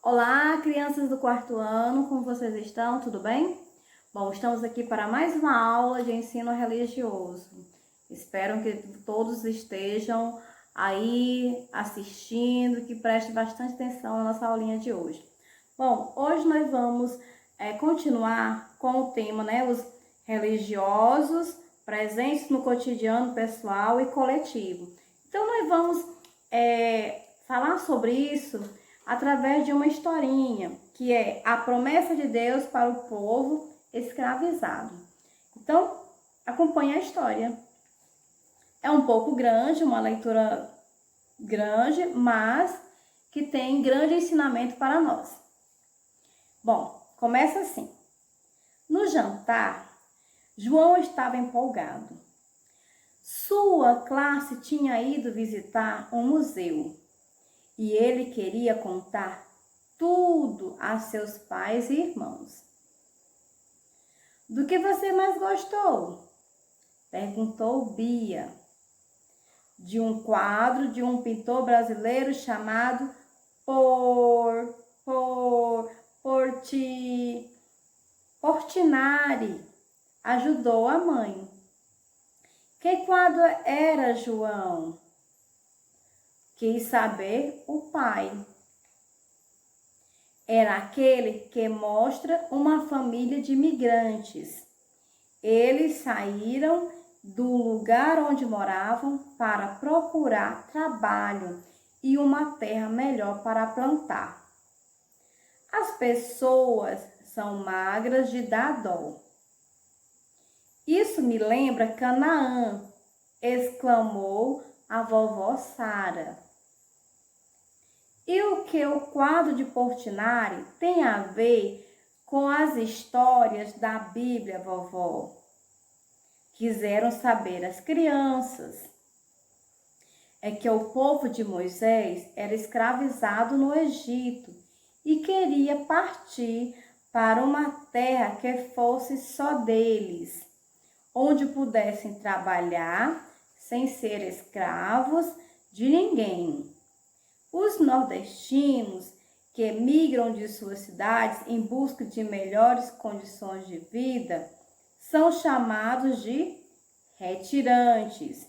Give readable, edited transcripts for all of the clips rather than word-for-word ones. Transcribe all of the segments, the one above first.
Olá, crianças do quarto ano, como vocês estão? Tudo bem? Bom, estamos aqui para mais uma aula de ensino religioso. Espero que todos estejam aí assistindo, que prestem bastante atenção na nossa aulinha de hoje. Bom, hoje nós vamos continuar com o tema, os religiosos presentes no cotidiano pessoal e coletivo. Então, nós vamos falar sobre isso através de uma historinha, que é a promessa de Deus para o povo escravizado. Então, acompanhe a história. É um pouco grande, uma leitura grande, mas que tem grande ensinamento para nós. Bom, começa assim. No jantar, João estava empolgado. Sua classe tinha ido visitar um museu e ele queria contar tudo a seus pais e irmãos. Do que você mais gostou? Perguntou Bia. De um quadro de um pintor brasileiro chamado Portinari. Ajudou a mãe. Que quadro era, João? Quis saber o pai. Era aquele que mostra uma família de imigrantes. Eles saíram do lugar onde moravam para procurar trabalho e uma terra melhor para plantar. As pessoas são magras de dar dó. Isso me lembra Canaã, exclamou a vovó Sara. E o que o quadro de Portinari tem a ver com as histórias da Bíblia, vovó? Quiseram saber as crianças. É que o povo de Moisés era escravizado no Egito e queria partir para uma terra que fosse só deles, onde pudessem trabalhar sem ser escravos de ninguém. Os nordestinos que migram de suas cidades em busca de melhores condições de vida são chamados de retirantes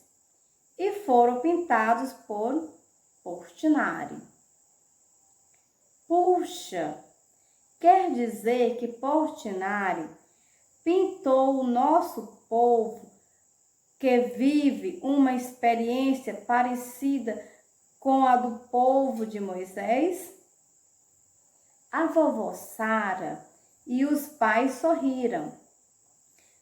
e foram pintados por Portinari. Puxa, quer dizer que Portinari pintou o nosso povo que vive uma experiência parecida com a do povo de Moisés? A vovó Sara e os pais sorriram.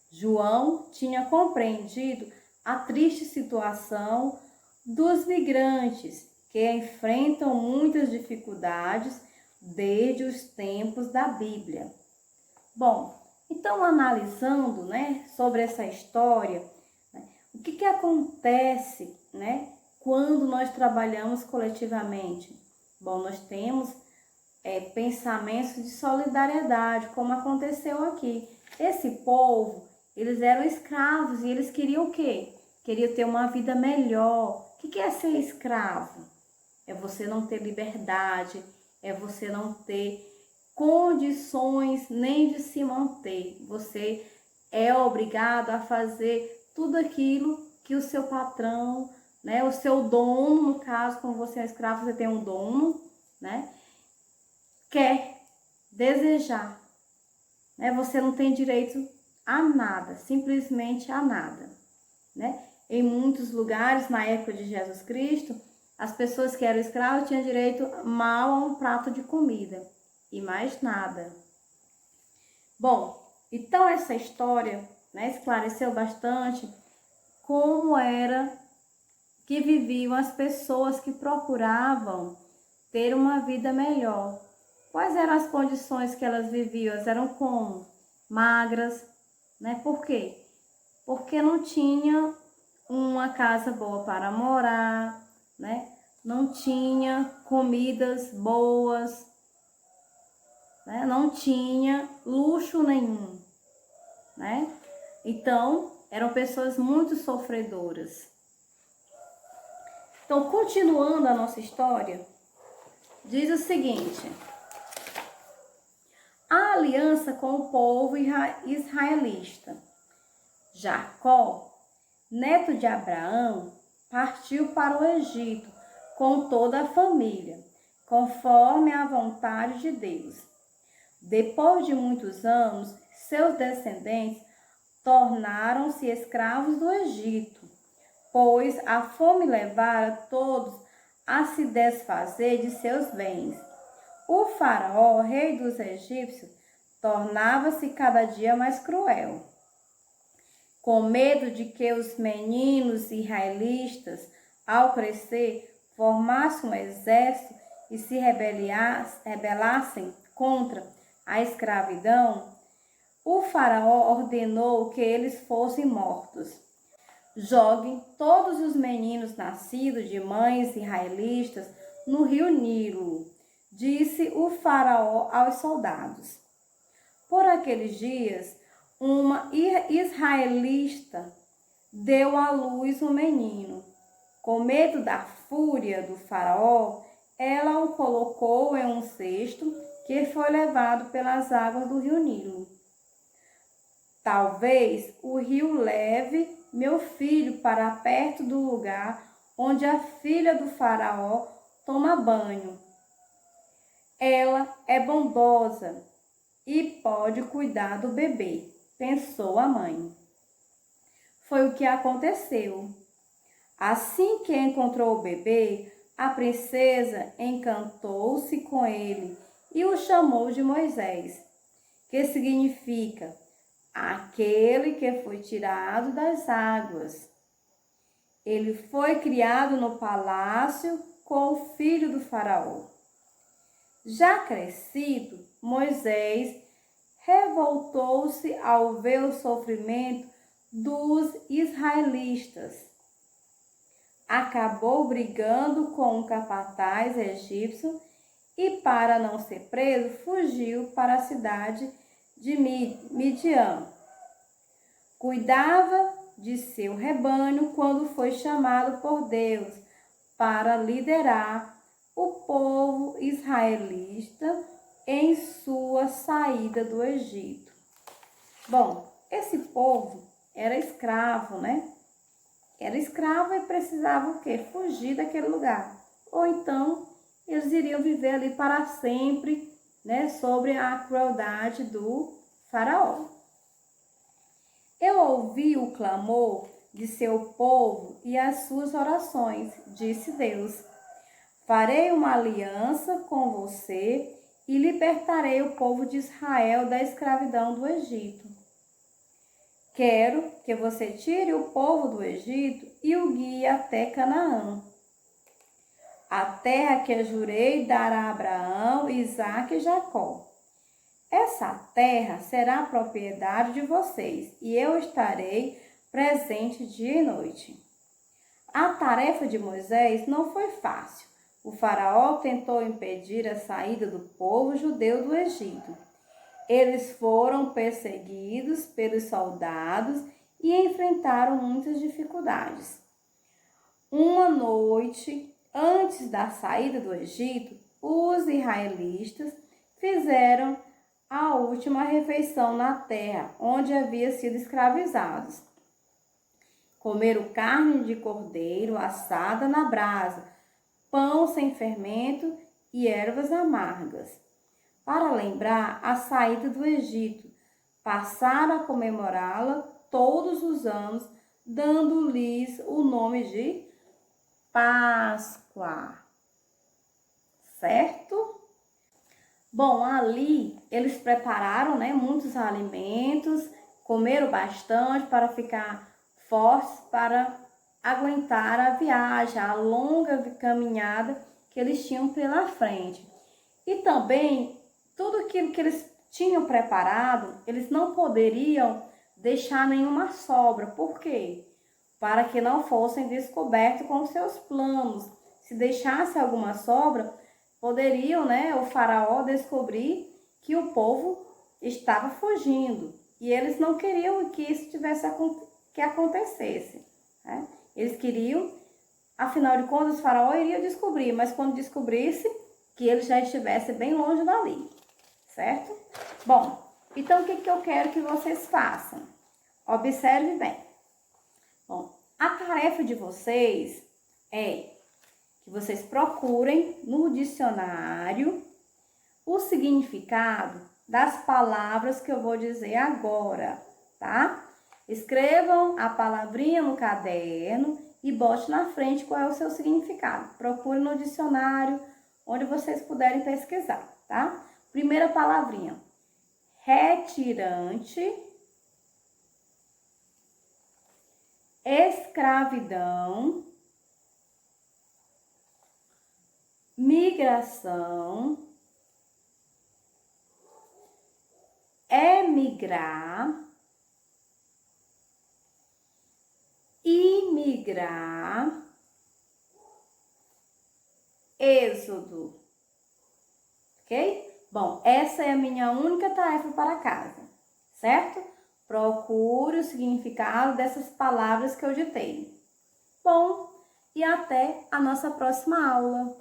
João tinha compreendido a triste situação dos migrantes que enfrentam muitas dificuldades desde os tempos da Bíblia. Bom, então analisando, sobre essa história, o que acontece, quando nós trabalhamos coletivamente? Bom, nós temos pensamentos de solidariedade, como aconteceu aqui. Esse povo, eles eram escravos e eles queriam o quê? Queriam ter uma vida melhor. O que é ser escravo? É você não ter liberdade, é você não ter condições nem de se manter. Você é obrigado a fazer tudo aquilo que o seu patrão, o seu dono, no caso, como você é escravo, você tem um dono, quer desejar. Você não tem direito a nada, simplesmente a nada. Em muitos lugares, na época de Jesus Cristo, as pessoas que eram escravas tinham direito mal a um prato de comida e mais nada. Bom, então essa história esclareceu bastante como era que viviam as pessoas que procuravam ter uma vida melhor. Quais eram as condições que elas viviam? Elas eram como? Magras, Por quê? Porque não tinha uma casa boa para morar, Não tinha comidas boas, Não tinha luxo nenhum, Então, eram pessoas muito sofredoras. Então, continuando a nossa história, diz o seguinte: uma aliança com o povo israelita. Jacó, neto de Abraão, partiu para o Egito com toda a família, conforme a vontade de Deus. Depois de muitos anos, seus descendentes tornaram-se escravos do Egito, pois a fome levara todos a se desfazer de seus bens. O faraó, rei dos egípcios, tornava-se cada dia mais cruel. Com medo de que os meninos israelitas, ao crescer, formassem um exército e se rebelassem contra a escravidão, o faraó ordenou que eles fossem mortos. Joguem todos os meninos nascidos de mães israelitas no rio Nilo, disse o faraó aos soldados. Por aqueles dias, uma israelita deu à luz um menino. Com medo da fúria do faraó, ela o colocou em um cesto que foi levado pelas águas do rio Nilo. Talvez o rio leve meu filho para perto do lugar onde a filha do faraó toma banho. Ela é bondosa e pode cuidar do bebê, pensou a mãe. Foi o que aconteceu. Assim que encontrou o bebê, a princesa encantou-se com ele e o chamou de Moisés, que significa aquele que foi tirado das águas. Ele foi criado no palácio com o filho do faraó. Já crescido, Moisés revoltou-se ao ver o sofrimento dos israelitas. Acabou brigando com um capataz egípcio e, para não ser preso, fugiu para a cidade de Midian. Cuidava de seu rebanho quando foi chamado por Deus para liderar o povo israelita em sua saída do Egito. Bom, esse povo era escravo, né? Era escravo e precisava o quê? Fugir daquele lugar. Ou então eles iriam viver ali para sempre, né? Sobre a crueldade do faraó. Eu ouvi o clamor de seu povo e as suas orações, disse Deus. Farei uma aliança com você e libertarei o povo de Israel da escravidão do Egito. Quero que você tire o povo do Egito e o guie até Canaã, a terra que eu jurei dar a Abraão, Isaque e Jacó. Essa terra será a propriedade de vocês e eu estarei presente dia e noite. A tarefa de Moisés não foi fácil. O faraó tentou impedir a saída do povo judeu do Egito. Eles foram perseguidos pelos soldados e enfrentaram muitas dificuldades. Uma noite antes da saída do Egito, os israelitas fizeram a última refeição na terra onde haviam sido escravizados. Comeram carne de cordeiro assada na brasa, pão sem fermento e ervas amargas. Para lembrar a saída do Egito, passaram a comemorá-la todos os anos, dando-lhes o nome de Páscoa. Certo? Bom, ali eles prepararam, né, muitos alimentos, comeram bastante para ficar fortes, para aguentar a viagem, a longa caminhada que eles tinham pela frente. E também tudo aquilo que eles tinham preparado, eles não poderiam deixar nenhuma sobra. Por quê? Para que não fossem descobertos com seus planos. Se deixasse alguma sobra, poderiam, né, o faraó descobrir que o povo estava fugindo. E eles não queriam que isso que acontecesse, né? Eles queriam, afinal de contas, o faraó iria descobrir, mas quando descobrisse, que ele já estivesse bem longe dali. certo? Bom, então o que eu quero que vocês façam? Observe bem. Bom, a tarefa de vocês é que vocês procurem no dicionário o significado das palavras que eu vou dizer agora, tá? Escrevam a palavrinha no caderno e bote na frente qual é o seu significado. Procure no dicionário, onde vocês puderem pesquisar, tá? Primeira palavrinha, retirante, escravidão, migração, emigrar, imigrar, êxodo, ok? Bom, essa é a minha única tarefa para casa, certo? Procure o significado dessas palavras que eu ditei. Bom, e até a nossa próxima aula.